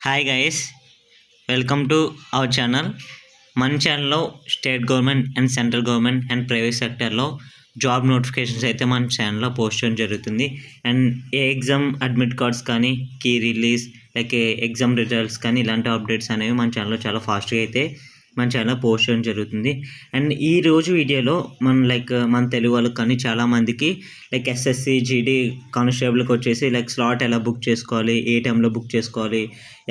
Hi guys, welcome to our channel. మన ఛానల్లో state government and central government and private సెక్టర్లో job notifications అయితే మన ఛానల్లో పోస్ట్ చేయడం జరుగుతుంది. And a exam admit cards కానీ, key release, like exam results కానీ ఇలాంటి అప్డేట్స్ అనేవి మన ఛానల్లో చాలా ఫాస్ట్గా అయితే మన ఛానల్లో పోస్ట్ చేయడం జరుగుతుంది. అండ్ ఈ రోజు వీడియోలో మన తెలుగు వాళ్ళకి కానీ చాలామందికి ఎస్ఎస్సి జీడీ కానిస్టేబుల్కి వచ్చేసి స్లాట్ ఎలా బుక్ చేసుకోవాలి, ఏ టైంలో బుక్ చేసుకోవాలి,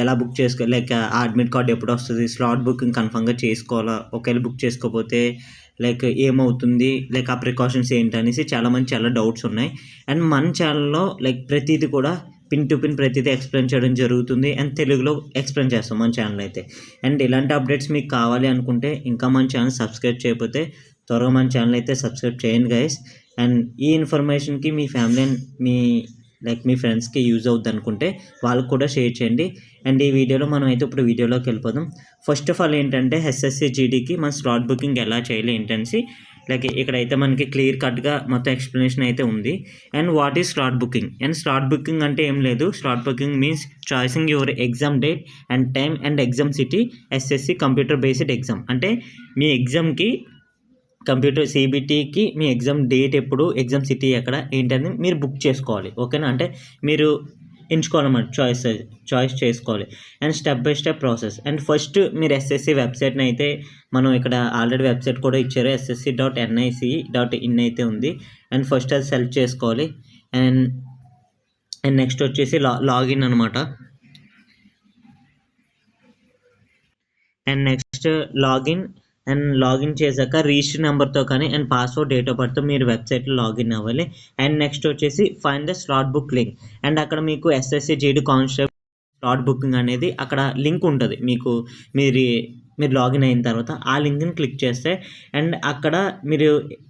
ఎలా బుక్ చేసుకోవాలి, అడ్మిట్ కార్డ్ ఎప్పుడు వస్తుంది, స్లాట్ బుకింగ్ కన్ఫర్మ్గా చేసుకోవాలా, ఒకవేళ బుక్ చేసుకోకపోతే ఏమవుతుంది, ఆ ప్రికాషన్స్ ఏంటి అనేసి చాలామంది చాలా డౌట్స్ ఉన్నాయి. అండ్ మన ఛానల్లో ప్రతిదీ కూడా పిన్ టు పిన్ ప్రతిదీ ఎక్స్ప్లెయిన్ చేయడం జరుగుతుంది. అండ్ తెలుగులో ఎక్స్ప్లెయిన్ చేస్తాం మన ఛానల్ అయితే. అండ్ ఇలాంటి అప్డేట్స్ మీకు కావాలి అనుకుంటే ఇంకా మన ఛానల్ సబ్స్క్రైబ్ చేయకపోతే త్వరగా మన ఛానల్ అయితే సబ్స్క్రైబ్ చేయండి గైస్. అండ్ ఈ ఇన్ఫర్మేషన్కి మీ ఫ్యామిలీ అండ్ మీ ఫ్రెండ్స్కి యూజ్ అవుద్ది అనుకుంటే వాళ్ళకు కూడా షేర్ చేయండి. అండ్ ఈ వీడియోలో మనం అయితే ఇప్పుడు వీడియోలోకి వెళ్ళిపోదాం. ఫస్ట్ ఆఫ్ ఆల్ ఏంటంటే ఎస్ఎస్సి జీడీకి మన స్లాట్ బుకింగ్ ఎలా చేయాలి ఏంటనేసి ఇక్కడైతే మనకి క్లియర్ కట్గా మొత్తం ఎక్స్ప్లెనేషన్ అయితే ఉంది. And what is slot booking? And slot booking అంటే ఏం లేదు. Slot booking means choicing your exam date and time and exam city. SSC computer based exam అంటే మీ ఎగ్జామ్కి కంప్యూటర్ సిబిటీకి మీ ఎగ్జామ్ డేట్ ఎప్పుడు, ఎగ్జామ్ సిటీ ఎక్కడ ఏంటని మీరు బుక్ చేసుకోవాలి. ఓకేనా? అంటే మీరు ఎంచుకోవాలన్నమాట, చాయిస్ చేసుకోవాలి. And step by step process. And first మీరు ఎస్ఎస్సి వెబ్సైట్ని అయితే మనం ఇక్కడ ఆల్రెడీ వెబ్సైట్ కూడా ఇచ్చారు, ssc.nic.in అయితే ఉంది. అండ్ ఫస్ట్ అది సెలెక్ట్ చేసుకోవాలి. అండ్ నెక్స్ట్ వచ్చేసి లాగిన్ అనమాట. అండ్ నెక్స్ట్ లాగిన్ చేశాక రిజిస్టర్ నెంబర్తో కానీ అండ్ పాస్వర్డ్, డేట్ ఆఫ్ బర్త్తో మీరు వెబ్సైట్లో లాగిన్ అవ్వాలి. అండ్ నెక్స్ట్ వచ్చేసి find the slot book link. And అక్కడ మీకు SSC GD constable slot booking అనేది అక్కడ లింక్ ఉంటుంది. మీరు లాగిన్ అయిన తర్వాత ఆ లింక్ని క్లిక్ చేస్తే అండ్ అక్కడ మీరు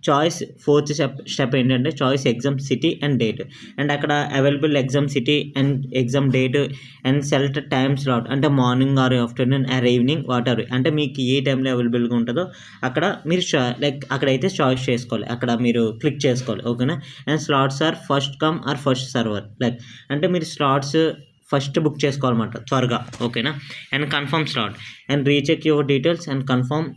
చాయిస్ ఫోర్త్ స్టెప్ ఏంటంటే choice exam city and date. And అక్కడ available exam city and exam date and select time slot అంటే morning or afternoon or evening water అంటే మీకు ఏ టైంలో అవైలబుల్గా ఉంటుందో అక్కడ మీరు అక్కడైతే చాయిస్ చేసుకోవాలి, అక్కడ మీరు క్లిక్ చేసుకోవాలి. ఓకేనా? And slots are first come or first server. అంటే మీరు స్లాట్స్ ఫస్ట్ బుక్ చేసుకోవాలన్నమాట త్వరగా. ఓకేనా? And confirm slot and recheck your details and confirm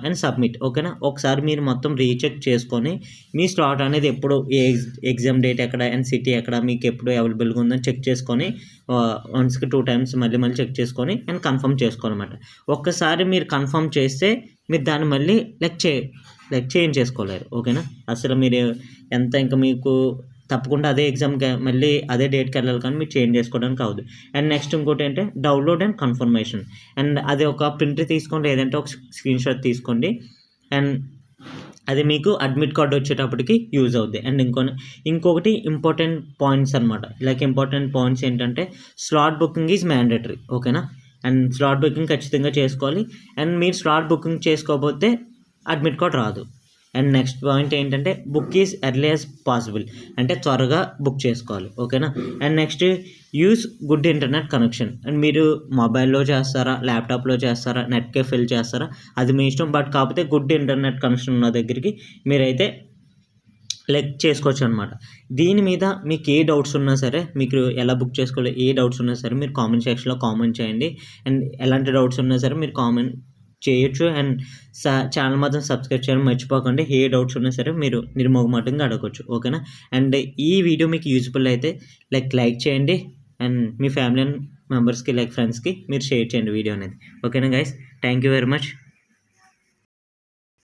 and submit. ఓకేనా? ఒకసారి మీరు మొత్తం రీచెక్ చేసుకొని మీ స్లాట్ అనేది ఎప్పుడు, ఏ ఎగ్జామ్ డేట్ ఎక్కడ అండ్ సిటీ ఎక్కడ మీకు ఎప్పుడు అవైలబుల్గా ఉందని చెక్ చేసుకొని వన్స్కి 2 times మళ్ళీ చెక్ చేసుకొని అండ్ కన్ఫర్మ్ చేసుకోవాలన్నమాట. ఒక్కసారి మీరు కన్ఫర్మ్ చేస్తే మీరు దాన్ని మళ్ళీ చేంజ్ చేసుకోలేరు. ఓకేనా? అసలు మీరు ఇంకా మీకు తప్పకుండా అదే ఎగ్జామ్కి మళ్ళీ అదే డేట్కి వెళ్ళాలి, కానీ మీరు చేంజ్ చేసుకోవడానికి అవ్వదు. అండ్ నెక్స్ట్ ఇంకోటి ఏంటంటే డౌన్లోడ్ అండ్ కన్ఫర్మేషన్. అండ్ అది ఒక ప్రింట్ తీసుకోండి, లేదంటే ఒక స్క్రీన్ షాట్ తీసుకోండి. అండ్ అది మీకు అడ్మిట్ కార్డు వచ్చేటప్పటికి యూజ్ అవుద్ది. అండ్ ఇంకొకటి ఇంపార్టెంట్ పాయింట్స్ అనమాట. ఇంపార్టెంట్ పాయింట్స్ ఏంటంటే స్లాట్ బుకింగ్ ఈజ్ మ్యాండేటరీ. ఓకేనా? అండ్ స్లాట్ బుకింగ్ ఖచ్చితంగా చేసుకోవాలి. అండ్ మీరు స్లాట్ బుకింగ్ చేసుకోకపోతే అడ్మిట్ కార్డ్ రాదు. అండ్ నెక్స్ట్ పాయింట్ ఏంటంటే book is early as possible అంటే త్వరగా బుక్ చేసుకోవాలి. ఓకేనా? And next use good internet connection. And మీరు మొబైల్లో చేస్తారా, ల్యాప్టాప్లో చేస్తారా, నెట్కే ఫిల్ చేస్తారా, అది మీ ఇష్టం. బట్ కాకపోతే గుడ్ ఇంటర్నెట్ కనెక్షన్ ఉన్న దగ్గరికి మీరైతే చేసుకోవచ్చు అనమాట. దీని మీద మీకు ఏ డౌట్స్ ఉన్నా సరే, మీకు ఎలా బుక్ చేసుకోవాలి ఏ డౌట్స్ ఉన్నా సరే మీరు కామెంట్ సెక్షన్లో కామెంట్ చేయండి. అండ్ ఎలాంటి డౌట్స్ ఉన్నా సరే మీరు కామెంట్ చేయొచ్చు. అండ్ ఛానల్ మాత్రం సబ్స్క్రైబ్ చేయడం మర్చిపోకండి. ఏ డౌట్స్ ఉన్నా సరే మీరు నిర్మోహమాటంగా అడగవచ్చు. ఓకేనా? అండ్ ఈ వీడియో మీకు యూజ్ఫుల్ అయితే లైక్ చేయండి. అండ్ మీ ఫ్యామిలీ మెంబర్స్కి ఫ్రెండ్స్కి మీరు షేర్ చేయండి వీడియో అనేది. ఓకేనా guys? Thank you very much.